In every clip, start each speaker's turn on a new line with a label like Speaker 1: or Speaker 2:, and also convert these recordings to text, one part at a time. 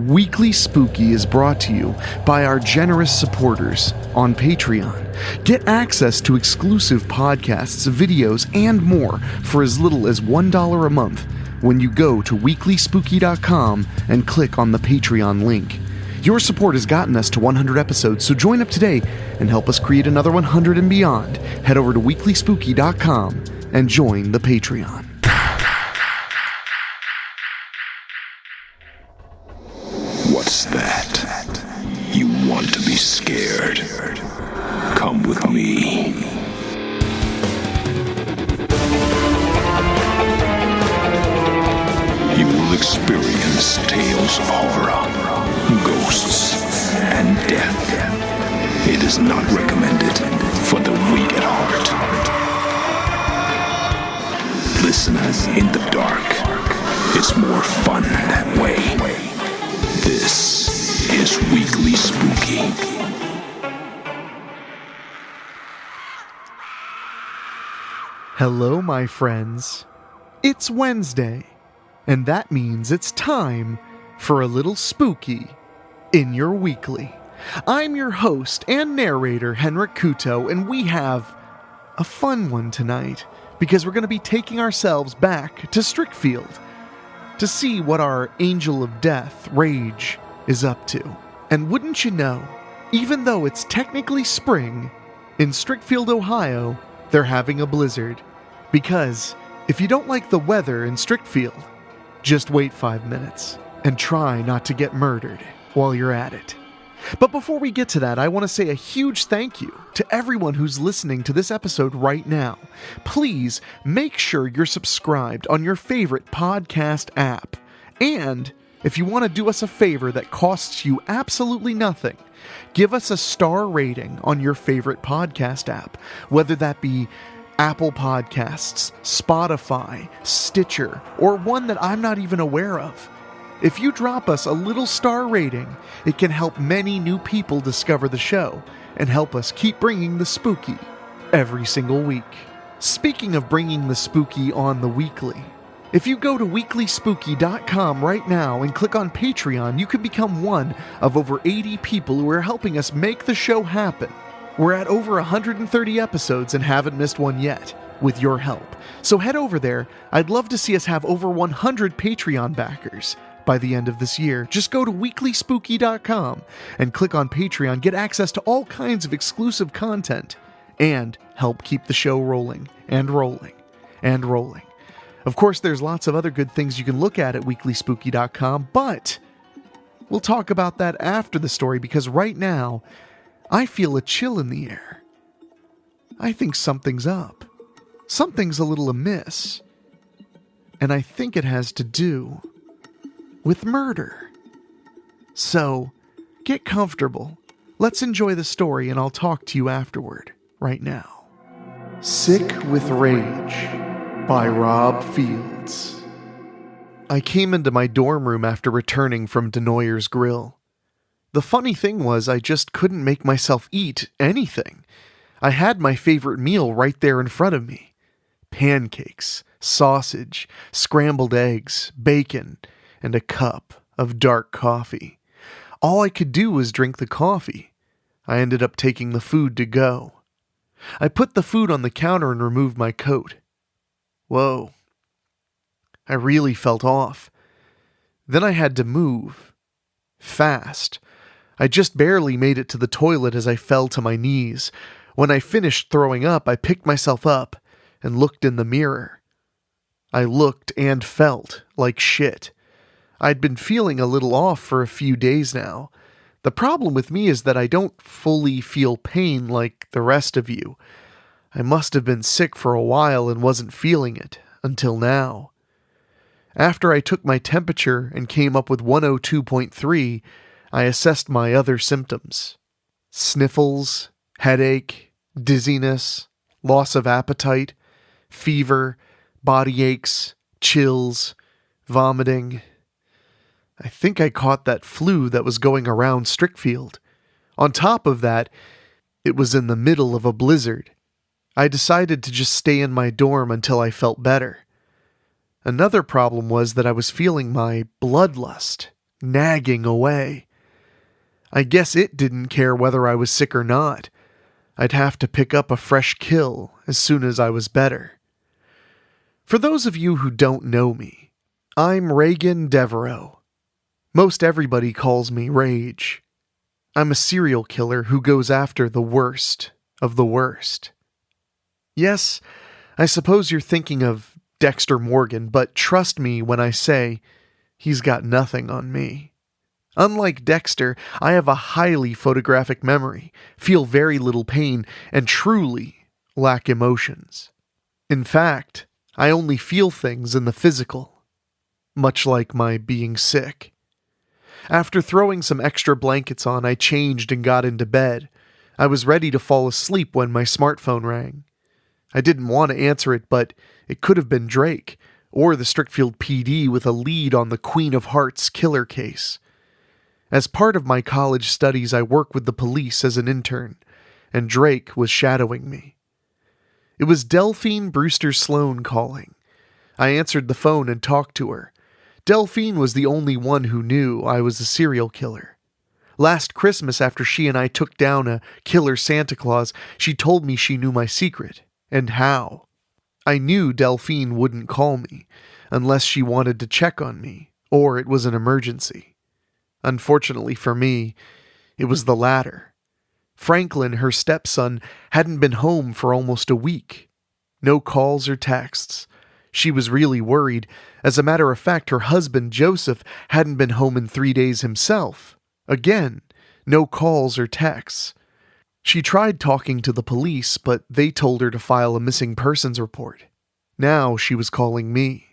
Speaker 1: Weekly Spooky is brought to you by our generous supporters on Patreon. Get access to exclusive podcasts, videos, and more for as little as $1 a month when you go to WeeklySpooky.com and click on the Patreon link. Your support has gotten us to 100 episodes, so join up today and help us create another 100 and beyond. Head over to WeeklySpooky.com and join the Patreon.
Speaker 2: What's that? You want to be scared? Come with me. You will experience tales of horror, ghosts, and death. It is not recommended for the weak at heart. Listen in the dark. It's more fun that way. This is Weekly Spooky.
Speaker 1: Hello, my friends. It's Wednesday, and that means it's time for a little spooky in your weekly. I'm your host and narrator, Henrik Kuto, and we have a fun one tonight because we're going to be taking ourselves back to Strickfield to see what our angel of death, Rage, is up to. And wouldn't you know, even though it's technically spring, in Strickfield, Ohio, they're having a blizzard. Because if you don't like the weather in Strickfield, just wait 5 minutes and try not to get murdered while you're at it. But before we get to that, I want to say a huge thank you to everyone who's listening to this episode right now. Please make sure you're subscribed on your favorite podcast app. And if you want to do us a favor that costs you absolutely nothing, give us a star rating on your favorite podcast app, whether that be Apple Podcasts, Spotify, Stitcher, or one that I'm not even aware of. If you drop us a little star rating, it can help many new people discover the show and help us keep bringing the spooky every single week. Speaking of bringing the spooky on the weekly, if you go to WeeklySpooky.com right now and click on Patreon, you can become one of over 80 people who are helping us make the show happen. We're at over 130 episodes and haven't missed one yet, with your help. So head over there. I'd love to see us have over 100 Patreon backers by the end of this year. Just go to WeeklySpooky.com and click on Patreon, get access to all kinds of exclusive content, and help keep the show rolling, and rolling, and rolling. Of course, there's lots of other good things you can look at WeeklySpooky.com, but we'll talk about that after the story, because right now, I feel a chill in the air. I think something's up. Something's a little amiss. And I think it has to do with murder. So, get comfortable. Let's enjoy the story and I'll talk to you afterward, right now. Sick with Rage by Rob Fields. I came into my dorm room after returning from Denoyer's Grill. The funny thing was I just couldn't make myself eat anything. I had my favorite meal right there in front of me. Pancakes, sausage, scrambled eggs, bacon, and a cup of dark coffee. All I could do was drink the coffee. I ended up taking the food to go. I put the food on the counter and removed my coat. Whoa. I really felt off. Then I had to move. Fast. I just barely made it to the toilet as I fell to my knees. When I finished throwing up, I picked myself up and looked in the mirror. I looked and felt like shit. I'd been feeling a little off for a few days now. The problem with me is that I don't fully feel pain like the rest of you. I must have been sick for a while and wasn't feeling it until now. After I took my temperature and came up with 102.3, I assessed my other symptoms. Sniffles, headache, dizziness, loss of appetite, fever, body aches, chills, vomiting. I think I caught that flu that was going around Strickfield. On top of that, it was in the middle of a blizzard. I decided to just stay in my dorm until I felt better. Another problem was that I was feeling my bloodlust nagging away. I guess it didn't care whether I was sick or not. I'd have to pick up a fresh kill as soon as I was better. For those of you who don't know me, I'm Reagan Devereaux. Most everybody calls me Rage. I'm a serial killer who goes after the worst of the worst. Yes, I suppose you're thinking of Dexter Morgan, but trust me when I say he's got nothing on me. Unlike Dexter, I have a highly photographic memory, feel very little pain, and truly lack emotions. In fact, I only feel things in the physical, much like my being sick. After throwing some extra blankets on, I changed and got into bed. I was ready to fall asleep when my smartphone rang. I didn't want to answer it, but it could have been Drake, or the Strickfield PD with a lead on the Queen of Hearts killer case. As part of my college studies, I work with the police as an intern, and Drake was shadowing me. It was Delphine Brewster Sloan calling. I answered the phone and talked to her. Delphine was the only one who knew I was a serial killer. Last Christmas, after she and I took down a killer Santa Claus, she told me she knew my secret, and how. I knew Delphine wouldn't call me, unless she wanted to check on me, or it was an emergency. Unfortunately for me, it was the latter. Franklin, her stepson, hadn't been home for almost a week. No calls or texts. She was really worried. As a matter of fact, her husband, Joseph, hadn't been home in 3 days himself. Again, no calls or texts. She tried talking to the police, but they told her to file a missing persons report. Now she was calling me.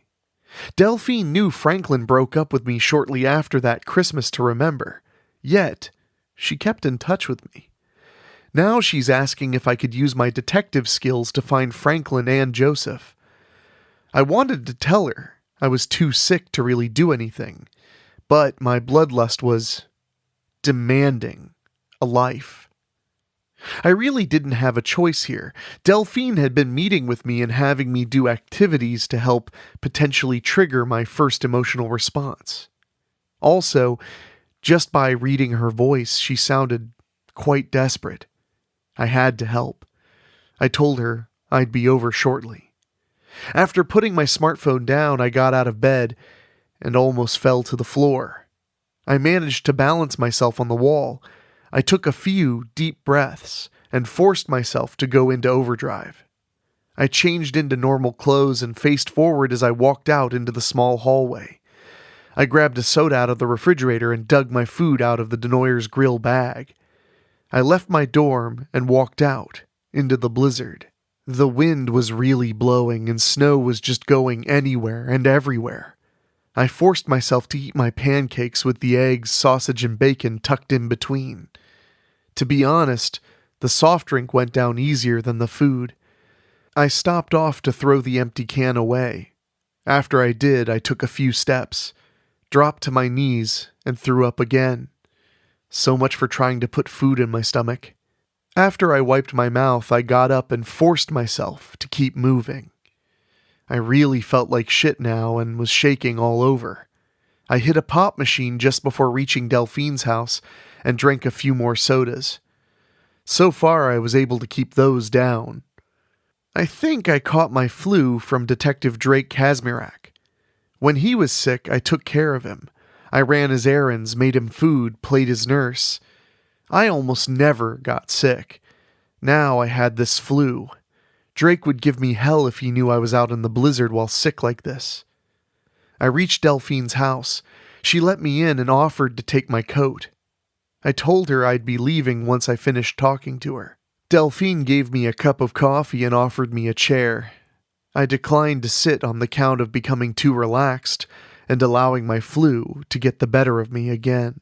Speaker 1: Delphine knew Franklin broke up with me shortly after that Christmas to remember. Yet, she kept in touch with me. Now she's asking if I could use my detective skills to find Franklin and Joseph. I wanted to tell her I was too sick to really do anything, but my bloodlust was demanding a life. I really didn't have a choice here. Delphine had been meeting with me and having me do activities to help potentially trigger my first emotional response. Also, just by reading her voice, she sounded quite desperate. I had to help. I told her I'd be over shortly. After putting my smartphone down, I got out of bed and almost fell to the floor. I managed to balance myself on the wall. I took a few deep breaths and forced myself to go into overdrive. I changed into normal clothes and faced forward as I walked out into the small hallway. I grabbed a soda out of the refrigerator and dug my food out of the Denoyer's Grill bag. I left my dorm and walked out into the blizzard. The wind was really blowing and snow was just going anywhere and everywhere. I forced myself to eat my pancakes with the eggs, sausage, and bacon tucked in between. To be honest, the soft drink went down easier than the food. I stopped off to throw the empty can away. After I did, I took a few steps, dropped to my knees, and threw up again. So much for trying to put food in my stomach. After I wiped my mouth, I got up and forced myself to keep moving. I really felt like shit now and was shaking all over. I hit a pop machine just before reaching Delphine's house and drank a few more sodas. So far, I was able to keep those down. I think I caught my flu from Detective Drake Kazmierak. When he was sick, I took care of him. I ran his errands, made him food, played his nurse. I almost never got sick. Now I had this flu. Drake would give me hell if he knew I was out in the blizzard while sick like this. I reached Delphine's house. She let me in and offered to take my coat. I told her I'd be leaving once I finished talking to her. Delphine gave me a cup of coffee and offered me a chair. I declined to sit on the count of becoming too relaxed and allowing my flu to get the better of me again.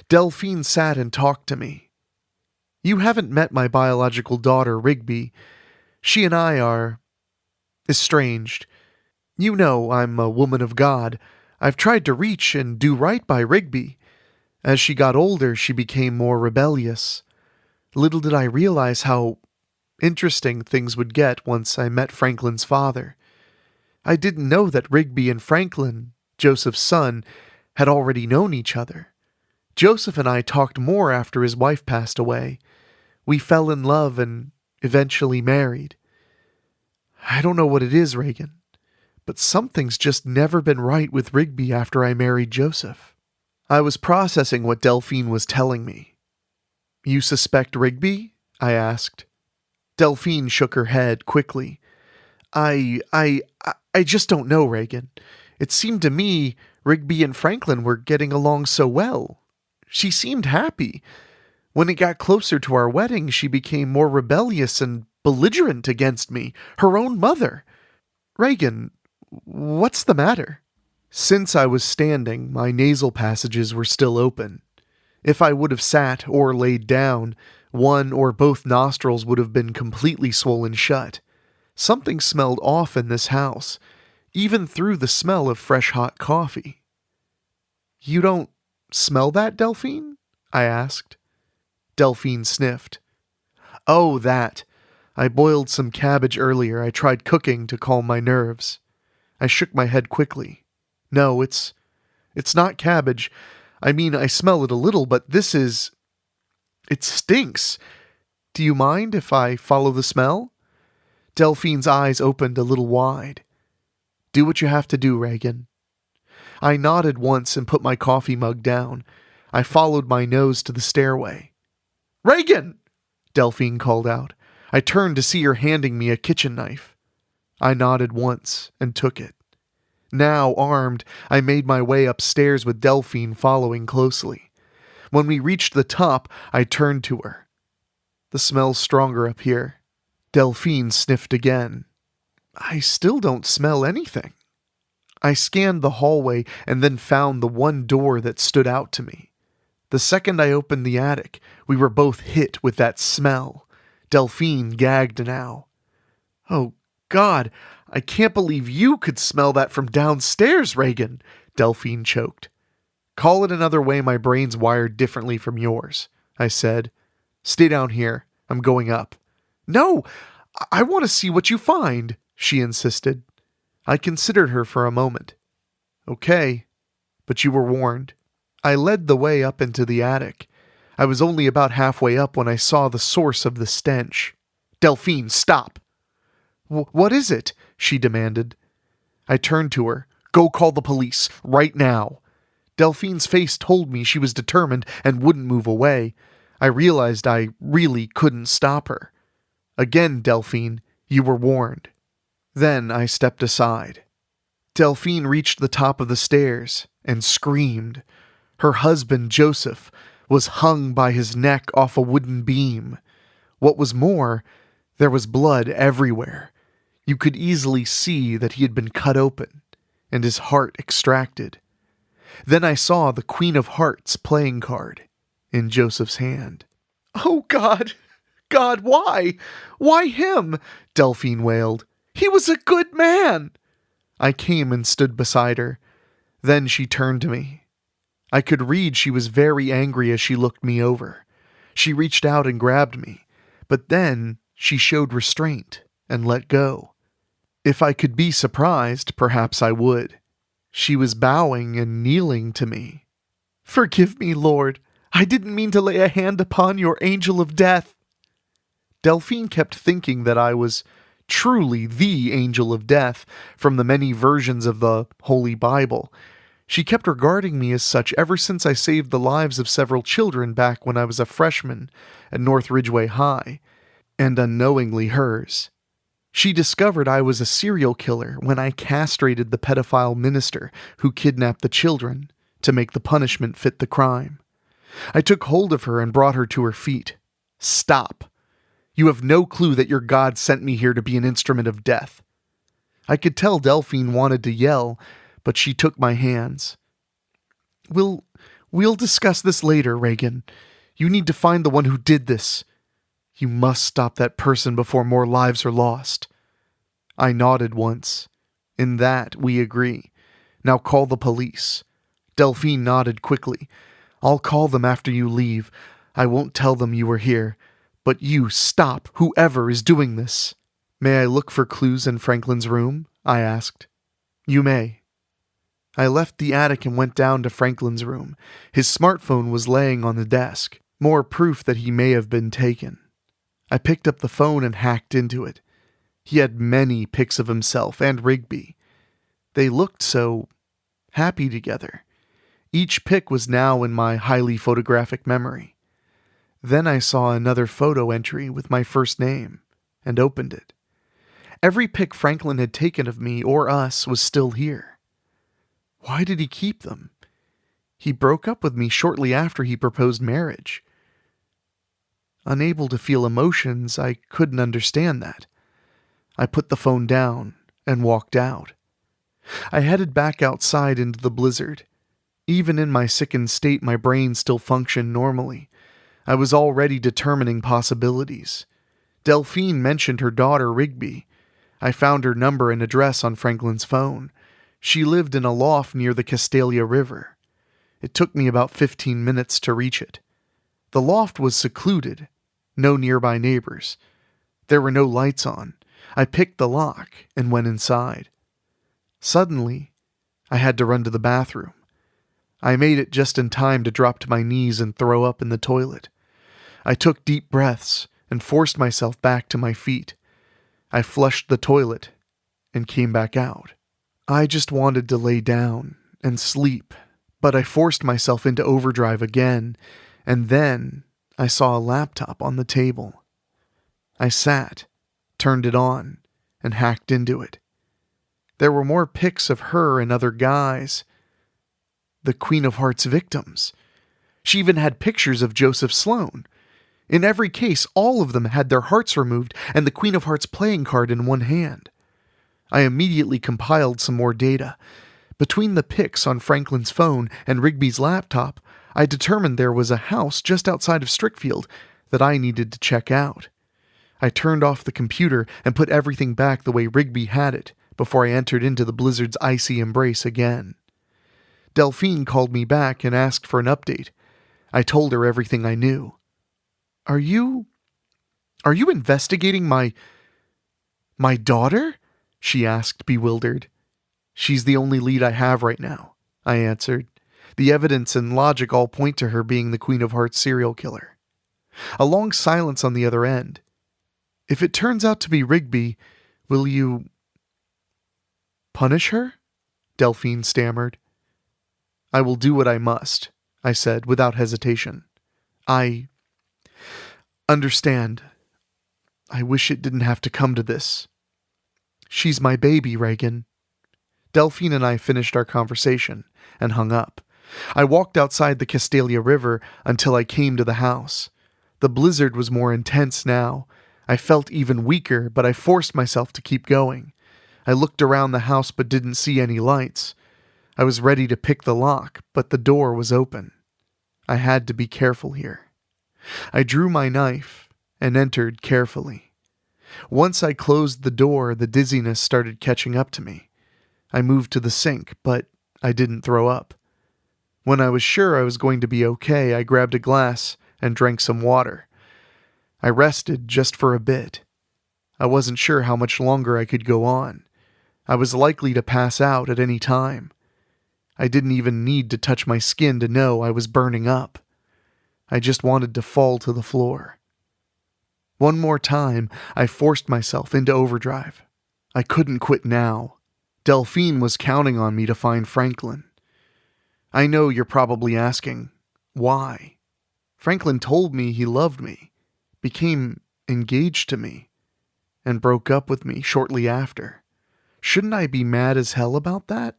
Speaker 1: Delphine sat and talked to me. You haven't met my biological daughter, Rigby. She and I are estranged. You know I'm a woman of God. I've tried to reach and do right by Rigby. As she got older, she became more rebellious. Little did I realize how interesting things would get once I met Franklin's father. I didn't know that Rigby and Franklin, Joseph's son, had already known each other. Joseph and I talked more after his wife passed away. We fell in love and eventually married. I don't know what it is, Reagan, but something's just never been right with Rigby after I married Joseph. I was processing what Delphine was telling me. You suspect Rigby? I asked. Delphine shook her head quickly. I just don't know, Reagan. It seemed to me Rigby and Franklin were getting along so well. She seemed happy. When it got closer to our wedding, she became more rebellious and belligerent against me, her own mother. Reagan, what's the matter? Since I was standing, my nasal passages were still open. If I would have sat or laid down, one or both nostrils would have been completely swollen shut. Something smelled off in this house, even through the smell of fresh hot coffee. You don't smell that, Delphine? I asked. Delphine sniffed. Oh, that. I boiled some cabbage earlier. I tried cooking to calm my nerves. I shook my head quickly. No, it's not cabbage. I mean, I smell it a little, but it stinks. Do you mind if I follow the smell? Delphine's eyes opened a little wide. Do what you have to do, Reagan. I nodded once and put my coffee mug down. I followed my nose to the stairway. Reagan! Delphine called out. I turned to see her handing me a kitchen knife. I nodded once and took it. Now, armed, I made my way upstairs with Delphine following closely. When we reached the top, I turned to her. The smell's stronger up here. Delphine sniffed again. I still don't smell anything. I scanned the hallway and then found the one door that stood out to me. The second I opened the attic, we were both hit with that smell. Delphine gagged now. Oh, God, I can't believe you could smell that from downstairs, Reagan, Delphine choked. Call it another way, my brain's wired differently from yours, I said. Stay down here. I'm going up. No, I want to see what you find, she insisted. I considered her for a moment. Okay, but you were warned. I led the way up into the attic. I was only about halfway up when I saw the source of the stench. Delphine, stop! What is it? She demanded. I turned to her. Go call the police, right now. Delphine's face told me she was determined and wouldn't move away. I realized I really couldn't stop her. Again, Delphine, you were warned. Then I stepped aside. Delphine reached the top of the stairs and screamed. Her husband, Joseph, was hung by his neck off a wooden beam. What was more, there was blood everywhere. You could easily see that he had been cut open and his heart extracted. Then I saw the Queen of Hearts playing card in Joseph's hand. Oh, God! God, why? Why him? Delphine wailed. He was a good man! I came and stood beside her. Then she turned to me. I could read she was very angry as she looked me over. She reached out and grabbed me, but then she showed restraint and let go. If I could be surprised, perhaps I would. She was bowing and kneeling to me. Forgive me, Lord. I didn't mean to lay a hand upon your angel of death. Delphine kept thinking that I was truly the angel of death from the many versions of the Holy Bible. She kept regarding me as such ever since I saved the lives of several children back when I was a freshman at North Ridgeway High, and unknowingly hers. She discovered I was a serial killer when I castrated the pedophile minister who kidnapped the children to make the punishment fit the crime. I took hold of her and brought her to her feet. Stop. You have no clue that your God sent me here to be an instrument of death. I could tell Delphine wanted to yell, but she took my hands. We'll discuss this later, Reagan. You need to find the one who did this. You must stop that person before more lives are lost. I nodded once. In that, we agree. Now call the police. Delphine nodded quickly. I'll call them after you leave. I won't tell them you were here. But you stop whoever is doing this. May I look for clues in Franklin's room? I asked. You may. I left the attic and went down to Franklin's room. His smartphone was laying on the desk, more proof that he may have been taken. I picked up the phone and hacked into it. He had many pics of himself and Rigby. They looked so happy together. Each pic was now in my highly photographic memory. Then I saw another photo entry with my first name and opened it. Every pic Franklin had taken of me or us was still here. Why did he keep them? He broke up with me shortly after he proposed marriage. Unable to feel emotions, I couldn't understand that. I put the phone down and walked out. I headed back outside into the blizzard. Even in my sickened state, my brain still functioned normally. I was already determining possibilities. Delphine mentioned her daughter, Rigby. I found her number and address on Franklin's phone. She lived in a loft near the Castalia River. It took me about 15 minutes to reach it. The loft was secluded, no nearby neighbors. There were no lights on. I picked the lock and went inside. Suddenly, I had to run to the bathroom. I made it just in time to drop to my knees and throw up in the toilet. I took deep breaths and forced myself back to my feet. I flushed the toilet and came back out. I just wanted to lay down and sleep, but I forced myself into overdrive again, and then I saw a laptop on the table. I sat, turned it on, and hacked into it. There were more pics of her and other guys. The Queen of Hearts victims. She even had pictures of Joseph Sloan. In every case, all of them had their hearts removed and the Queen of Hearts playing card in one hand. I immediately compiled some more data. Between the pics on Franklin's phone and Rigby's laptop, I determined there was a house just outside of Strickfield that I needed to check out. I turned off the computer and put everything back the way Rigby had it before I entered into the blizzard's icy embrace again. Delphine called me back and asked for an update. I told her everything I knew. Are you investigating my daughter? She asked, bewildered. She's the only lead I have right now, I answered. The evidence and logic all point to her being the Queen of Hearts serial killer. A long silence on the other end. If it turns out to be Rigby, will you punish her? Delphine stammered. I will do what I must, I said without hesitation. I understand. I wish it didn't have to come to this. She's my baby, Reagan. Delphine and I finished our conversation and hung up. I walked outside the Castalia River until I came to the house. The blizzard was more intense now. I felt even weaker, but I forced myself to keep going. I looked around the house but didn't see any lights. I was ready to pick the lock, but the door was open. I had to be careful here. I drew my knife and entered carefully. Once I closed the door, the dizziness started catching up to me. I moved to the sink, but I didn't throw up. When I was sure I was going to be okay, I grabbed a glass and drank some water. I rested just for a bit. I wasn't sure how much longer I could go on. I was likely to pass out at any time. I didn't even need to touch my skin to know I was burning up. I just wanted to fall to the floor. One more time, I forced myself into overdrive. I couldn't quit now. Delphine was counting on me to find Franklin. I know you're probably asking, why? Franklin told me he loved me, became engaged to me, and broke up with me shortly after. Shouldn't I be mad as hell about that?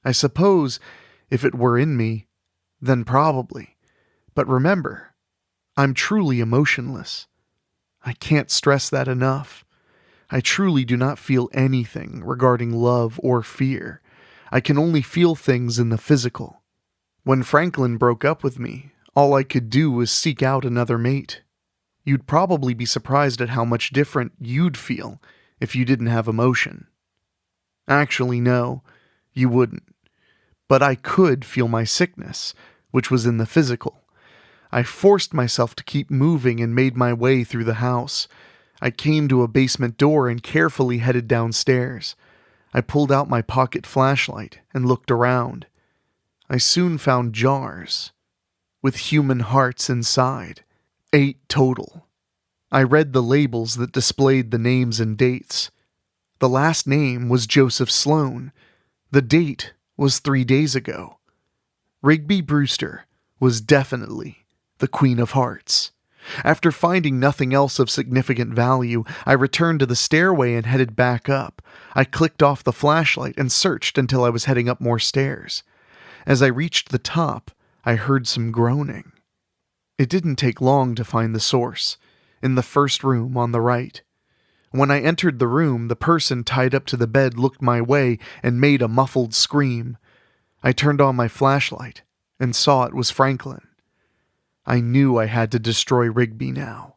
Speaker 1: I suppose if it were in me, then probably. But remember, I'm truly emotionless. I can't stress that enough. I truly do not feel anything regarding love or fear. I can only feel things in the physical. When Franklin broke up with me, all I could do was seek out another mate. You'd probably be surprised at how much different you'd feel if you didn't have emotion. Actually, no, you wouldn't. But I could feel my sickness, which was in the physical. I forced myself to keep moving and made my way through the house. I came to a basement door and carefully headed downstairs. I pulled out my pocket flashlight and looked around. I soon found jars with human hearts inside. 8 total. I read the labels that displayed the names and dates. The last name was Joseph Sloan. The date was 3 days ago. Rigby Brewster was definitely the Queen of Hearts. After finding nothing else of significant value, I returned to the stairway and headed back up. I clicked off the flashlight and searched until I was heading up more stairs. As I reached the top, I heard some groaning. It didn't take long to find the source, in the first room on the right. When I entered the room, the person tied up to the bed looked my way and made a muffled scream. I turned on my flashlight and saw it was Franklin. I knew I had to destroy Rigby now.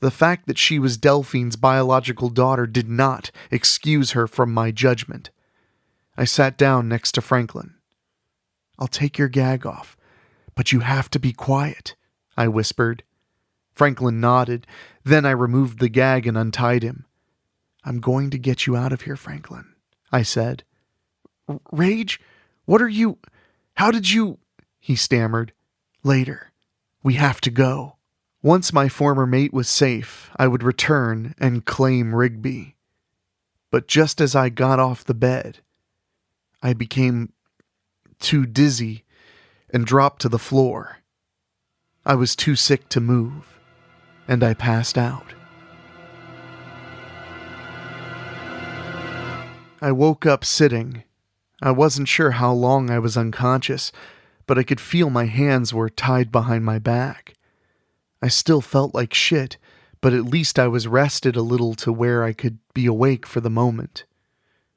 Speaker 1: The fact that she was Delphine's biological daughter did not excuse her from my judgment. I sat down next to Franklin. "I'll take your gag off, but you have to be quiet," I whispered. Franklin nodded. Then I removed the gag and untied him. "I'm going to get you out of here, Franklin," I said. "Rage? What are you... How did you..." he stammered. "Later. We have to go." Once my former mate was safe, I would return and claim Rigby. But just as I got off the bed, I became too dizzy and dropped to the floor. I was too sick to move, and I passed out. I woke up sitting. I wasn't sure how long I was unconscious, but I could feel my hands were tied behind my back. I still felt like shit, but at least I was rested a little to where I could be awake for the moment.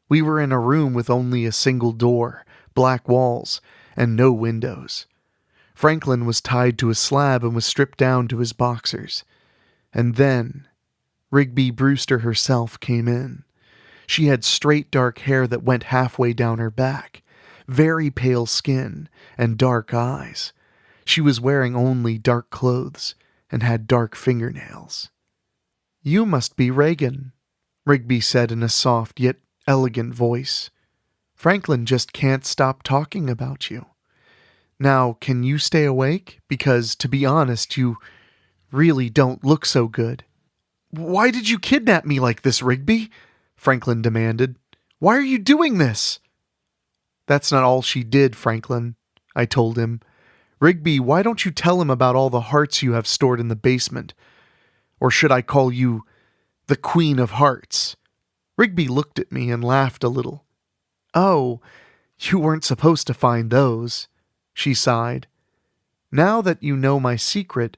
Speaker 1: We were in a room with only a single door, black walls, and no windows. Franklin was tied to a slab and was stripped down to his boxers. And then, Rigby Brewster herself came in. She had straight dark hair that went halfway down her back, very pale skin, and dark eyes. She was wearing only dark clothes and had dark fingernails. "You must be Reagan," Rigby said in a soft yet elegant voice. "Franklin just can't stop talking about you. Now, can you stay awake? Because, to be honest, you really don't look so good." "Why did you kidnap me like this, Rigby?" Franklin demanded. "Why are you doing this?" "That's not all she did, Franklin," I told him. "Rigby, why don't you tell him about all the hearts you have stored in the basement? Or should I call you the Queen of Hearts?" Rigby looked at me and laughed a little. "Oh, you weren't supposed to find those," she sighed. "Now that you know my secret,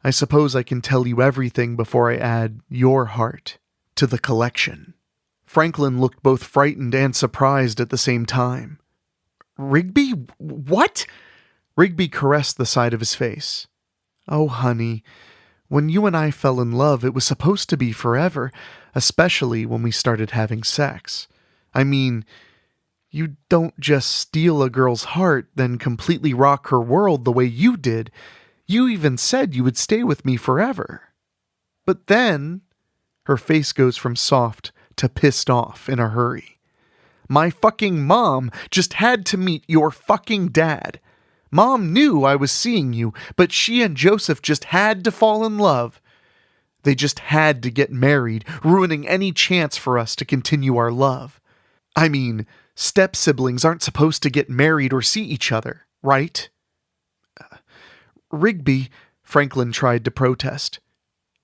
Speaker 1: I suppose I can tell you everything before I add your heart to the collection." Franklin looked both frightened and surprised at the same time. "Rigby? What?" Rigby caressed the side of his face. "Oh, honey, when you and I fell in love, it was supposed to be forever, especially when we started having sex. I mean, you don't just steal a girl's heart, then completely rock her world the way you did. You even said you would stay with me forever. But then," her face goes from soft to pissed off in a hurry, "my fucking mom just had to meet your fucking dad. Mom knew I was seeing you, but she and Joseph just had to fall in love. They just had to get married, ruining any chance for us to continue our love. I mean, step-siblings aren't supposed to get married or see each other, right?" "Rigby," Franklin tried to protest.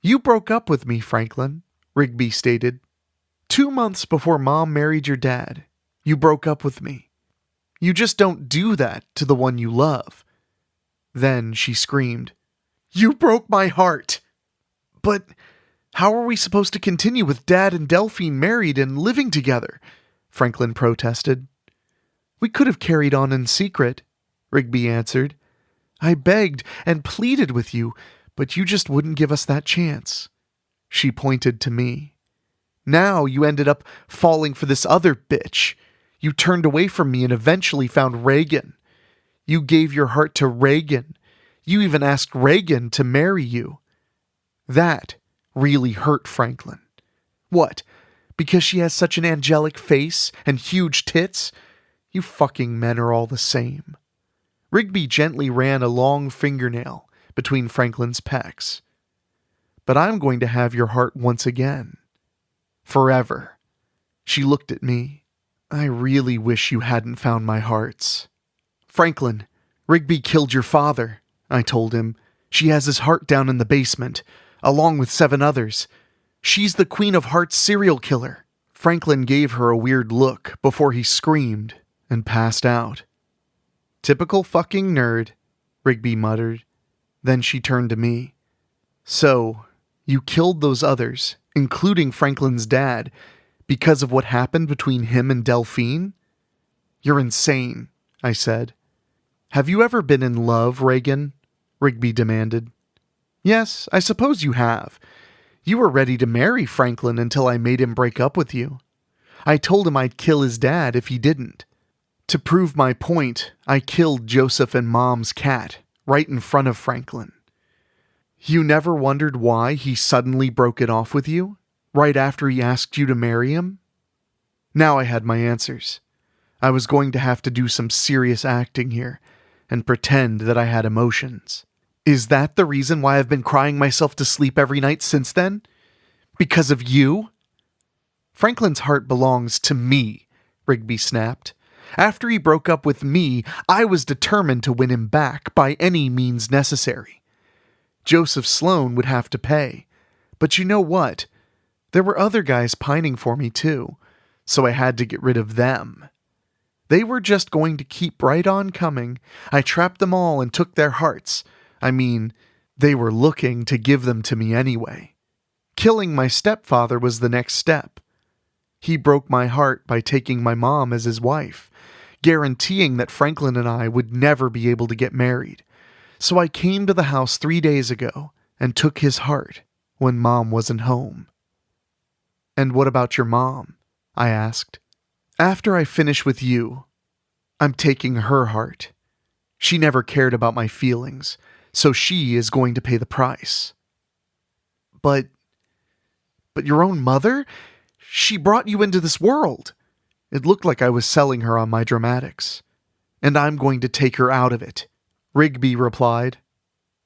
Speaker 1: "You broke up with me, Franklin," Rigby stated. 2 months before Mom married your dad, you broke up with me. You just don't do that to the one you love." Then she screamed, "You broke my heart!" "But how are we supposed to continue with Dad and Delphine married and living together?" Franklin protested. "We could have carried on in secret," Rigby answered. "I begged and pleaded with you, but you just wouldn't give us that chance." She pointed to me. "Now you ended up falling for this other bitch. You turned away from me and eventually found Reagan. You gave your heart to Reagan. You even asked Reagan to marry you. That really hurt, Franklin. What? Because she has such an angelic face and huge tits? You fucking men are all the same. Rigby gently ran a long fingernail between Franklin's pecs. But I'm going to have your heart once again. Forever. She looked at me. I really wish you hadn't found my hearts. Franklin, Rigby killed your father, I told him. She has his heart down in the basement, along with 7 others. She's the Queen of Hearts serial killer. Franklin gave her a weird look before he screamed and passed out. Typical fucking nerd, Rigby muttered. Then she turned to me. So, you killed those others, including Franklin's dad, because of what happened between him and Delphine? You're insane, I said. Have you ever been in love, Reagan? Rigby demanded. Yes, I suppose you have. You were ready to marry Franklin until I made him break up with you. I told him I'd kill his dad if he didn't. To prove my point, I killed Joseph and Mom's cat, right in front of Franklin. You never wondered why he suddenly broke it off with you, right after he asked you to marry him? Now I had my answers. I was going to have to do some serious acting here, and pretend that I had emotions. Is that the reason why I've been crying myself to sleep every night since then? Because of you? Franklin's heart belongs to me, Rigby snapped. After he broke up with me, I was determined to win him back by any means necessary. Joseph Sloan would have to pay. But you know what? There were other guys pining for me too, so I had to get rid of them. They were just going to keep right on coming. I trapped them all and took their hearts. I mean, they were looking to give them to me anyway. Killing my stepfather was the next step. He broke my heart by taking my mom as his wife, guaranteeing that Franklin and I would never be able to get married. So I came to the house 3 days ago and took his heart when Mom wasn't home. And what about your mom? I asked. After I finish with you, I'm taking her heart. She never cared about my feelings, so she is going to pay the price. But your own mother? She brought you into this world. It looked like I was selling her on my dramatics. And I'm going to take her out of it, Rigby replied.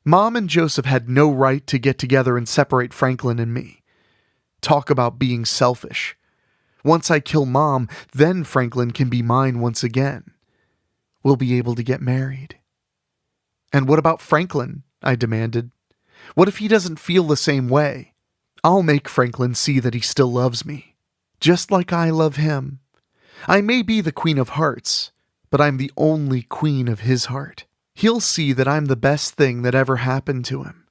Speaker 1: Mom and Joseph had no right to get together and separate Franklin and me. Talk about being selfish. Once I kill Mom, then Franklin can be mine once again. We'll be able to get married. And what about Franklin? I demanded. What if he doesn't feel the same way? I'll make Franklin see that he still loves me, just like I love him. I may be the Queen of Hearts, but I'm the only queen of his heart. He'll see that I'm the best thing that ever happened to him.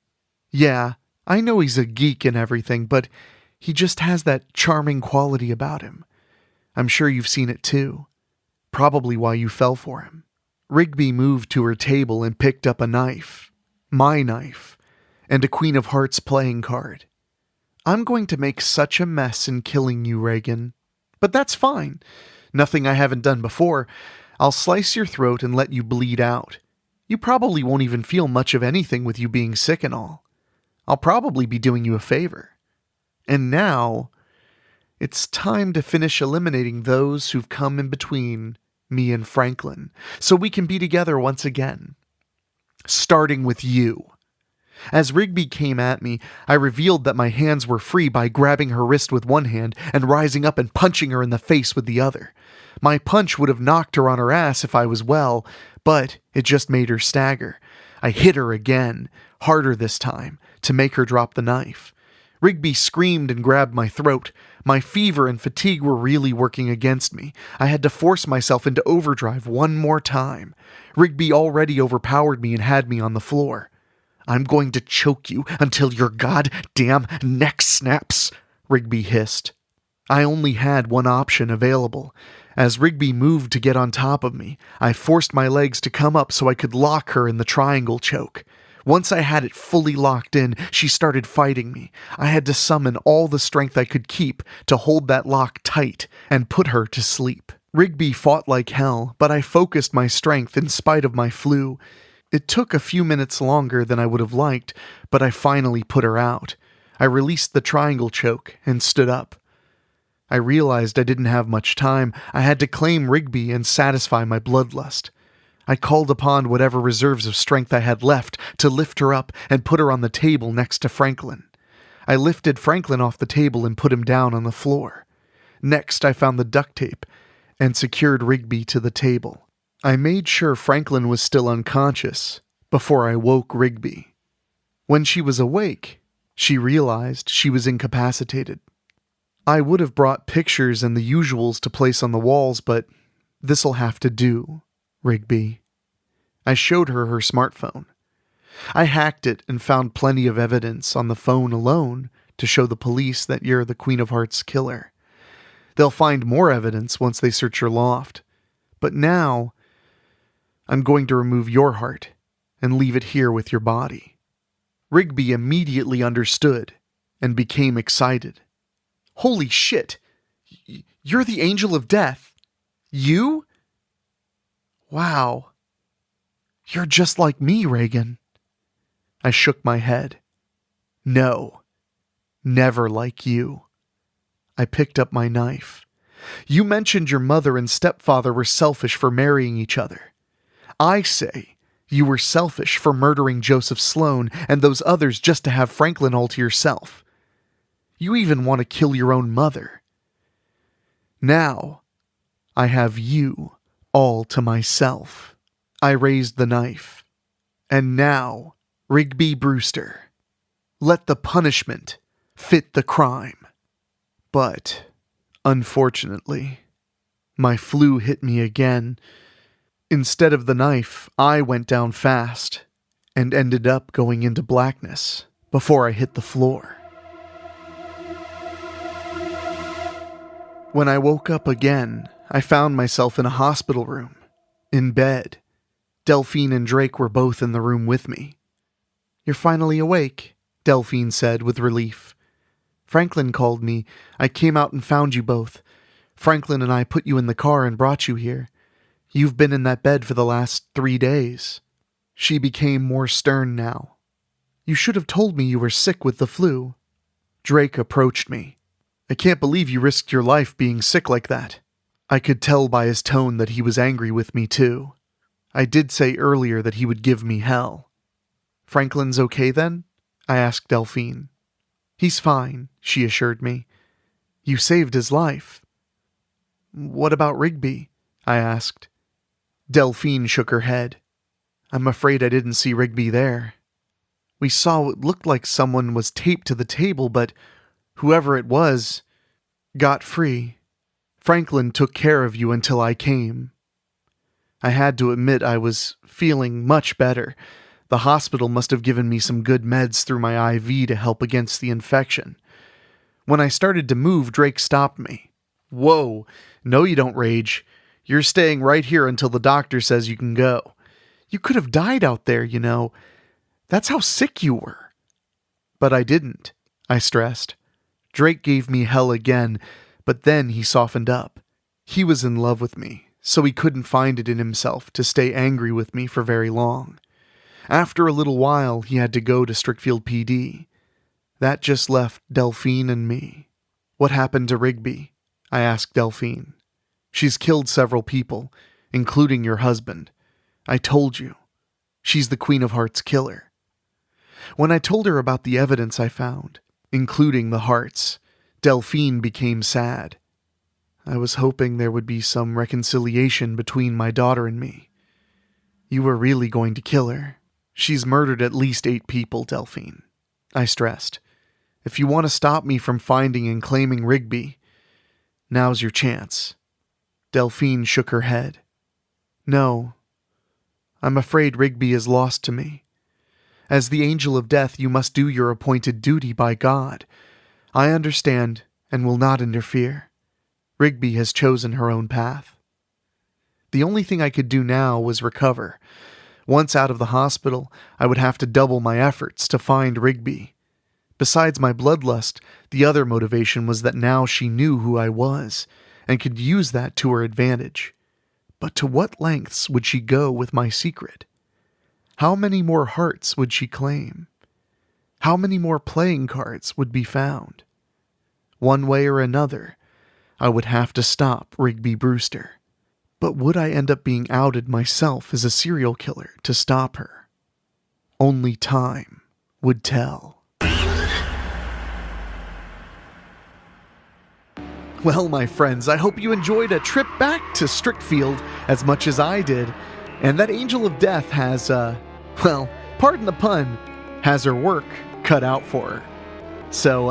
Speaker 1: Yeah, I know he's a geek and everything, but he just has that charming quality about him. I'm sure you've seen it too. Probably why you fell for him. Rigby moved to her table and picked up a knife. My knife. And a Queen of Hearts playing card. I'm going to make such a mess in killing you, Reagan. But that's fine. Nothing I haven't done before. I'll slice your throat and let you bleed out. You probably won't even feel much of anything with you being sick and all. I'll probably be doing you a favor. And now, it's time to finish eliminating those who've come in between me and Franklin, so we can be together once again. Starting with you. As Rigby came at me, I revealed that my hands were free by grabbing her wrist with one hand and rising up and punching her in the face with the other. My punch would have knocked her on her ass if I was well, but it just made her stagger. I hit her again, harder this time, to make her drop the knife. Rigby screamed and grabbed my throat. My fever and fatigue were really working against me. I had to force myself into overdrive one more time. Rigby already overpowered me and had me on the floor. I'm going to choke you until your goddamn neck snaps, Rigby hissed. I only had one option available. As Rigby moved to get on top of me, I forced my legs to come up so I could lock her in the triangle choke. Once I had it fully locked in, she started fighting me. I had to summon all the strength I could keep to hold that lock tight and put her to sleep. Rigby fought like hell, but I focused my strength in spite of my flu. It took a few minutes longer than I would have liked, but I finally put her out. I released the triangle choke and stood up. I realized I didn't have much time. I had to claim Rigby and satisfy my bloodlust. I called upon whatever reserves of strength I had left to lift her up and put her on the table next to Franklin. I lifted Franklin off the table and put him down on the floor. Next, I found the duct tape and secured Rigby to the table. I made sure Franklin was still unconscious before I woke Rigby. When she was awake, she realized she was incapacitated. I would have brought pictures and the usuals to place on the walls, but this'll have to do, Rigby. I showed her smartphone. I hacked it and found plenty of evidence on the phone alone to show the police that you're the Queen of Hearts killer. They'll find more evidence once they search your loft. But now, I'm going to remove your heart and leave it here with your body. Rigby immediately understood and became excited. Holy shit! You're the Angel of Death. You? Wow. You're just like me, Reagan. I shook my head. No. Never like you. I picked up my knife. You mentioned your mother and stepfather were selfish for marrying each other. I say you were selfish for murdering Joseph Sloan and those others just to have Franklin all to yourself. You even want to kill your own mother. Now, I have you all to myself. I raised the knife. And now, Rigby Brewster, let the punishment fit the crime. But, unfortunately, my flu hit me again. Instead of the knife, I went down fast and ended up going into blackness before I hit the floor. When I woke up again, I found myself in a hospital room, in bed. Delphine and Drake were both in the room with me. You're finally awake, Delphine said with relief. Franklin called me. I came out and found you both. Franklin and I put you in the car and brought you here. You've been in that bed for the last 3 days. She became more stern now. You should have told me you were sick with the flu. Drake approached me. I can't believe you risked your life being sick like that. I could tell by his tone that he was angry with me too. I did say earlier that he would give me hell. Franklin's okay then? I asked Delphine. He's fine, she assured me. You saved his life. What about Rigby? I asked. Delphine shook her head. I'm afraid I didn't see Rigby there. We saw what looked like someone was taped to the table, but whoever it was got free. Franklin took care of you until I came. I had to admit I was feeling much better. The hospital must have given me some good meds through my IV to help against the infection. When I started to move, Drake stopped me. Whoa, no you don't, Rage. You're staying right here until the doctor says you can go. You could have died out there, you know. That's how sick you were. But I didn't, I stressed. Drake gave me hell again, but then he softened up. He was in love with me, so he couldn't find it in himself to stay angry with me for very long. After a little while, he had to go to Strickfield PD. That just left Delphine and me. What happened to Rigby? I asked Delphine. She's killed several people, including your husband. I told you. She's the Queen of Hearts killer. When I told her about the evidence I found, including the hearts, Delphine became sad. I was hoping there would be some reconciliation between my daughter and me. You were really going to kill her. She's murdered at least 8 people, Delphine. I stressed. If you want to stop me from finding and claiming Rigby, now's your chance. Delphine shook her head. No. I'm afraid Rigby is lost to me. As the Angel of Death, you must do your appointed duty by God. I understand and will not interfere. Rigby has chosen her own path. The only thing I could do now was recover. Once out of the hospital, I would have to double my efforts to find Rigby. Besides my bloodlust, the other motivation was that now she knew who I was, and could use that to her advantage. But to what lengths would she go with my secret? How many more hearts would she claim? How many more playing cards would be found? One way or another, I would have to stop Rigby Brewster. But would I end up being outed myself as a serial killer to stop her? Only time would tell. Well, my friends, I hope you enjoyed a trip back to Strickfield as much as I did. And that Angel of Death has, well, pardon the pun, has her work cut out for her. So,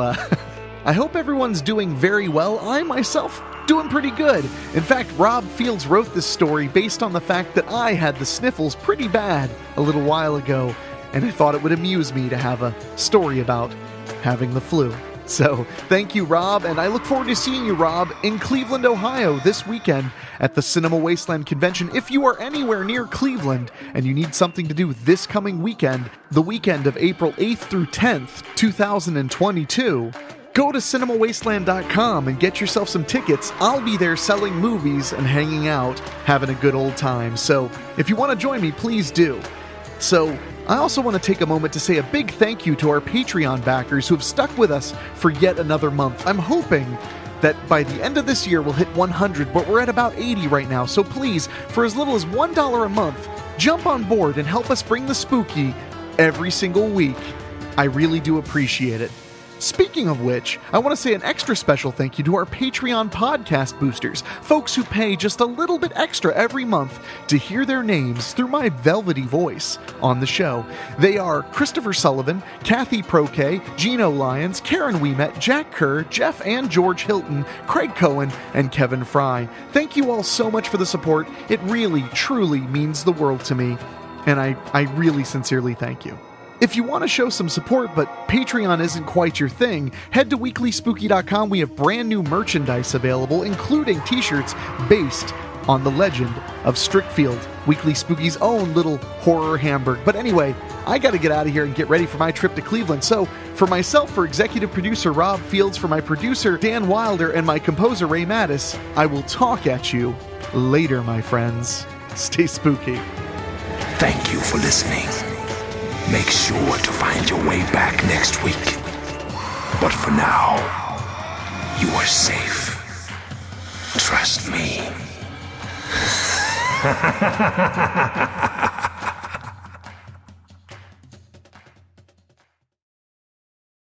Speaker 1: I hope everyone's doing very well. I myself doing pretty good. In fact, Rob Fields wrote this story based on the fact that I had the sniffles pretty bad a little while ago, and I thought it would amuse me to have a story about having the flu. So, thank you, Rob, and I look forward to seeing you, Rob, in Cleveland, Ohio this weekend at the Cinema Wasteland Convention. If you are anywhere near Cleveland and you need something to do this coming weekend, the weekend of April 8th through 10th, 2022, go to cinemawasteland.com and get yourself some tickets. I'll be there selling movies and hanging out, having a good old time. So, if you want to join me, please do. So, I also want to take a moment to say a big thank you to our Patreon backers who have stuck with us for yet another month. I'm hoping that by the end of this year we'll hit 100, but we're at about 80 right now. So please, for as little as $1 a month, jump on board and help us bring the spooky every single week. I really do appreciate it. Speaking of which, I want to say an extra special thank you to our Patreon podcast boosters, folks who pay just a little bit extra every month to hear their names through my velvety voice on the show. They are Christopher Sullivan, Kathy Proke, Gino Lyons, Karen Weemet, Jack Kerr, Jeff and George Hilton, Craig Cohen, and Kevin Fry. Thank you all so much for the support. It really, truly means the world to me, and I really sincerely thank you. If you want to show some support, but Patreon isn't quite your thing, head to WeeklySpooky.com. We have brand new merchandise available, including t-shirts based on the legend of Strickfield, Weekly Spooky's own little horror Hamburg. But anyway, I got to get out of here and get ready for my trip to Cleveland. So, for myself, for executive producer Rob Fields, for my producer Dan Wilder, and my composer Ray Mattis, I will talk at you later, my friends. Stay spooky.
Speaker 2: Thank you for listening. Make sure to find your way back next week. But for now, you are safe. Trust me.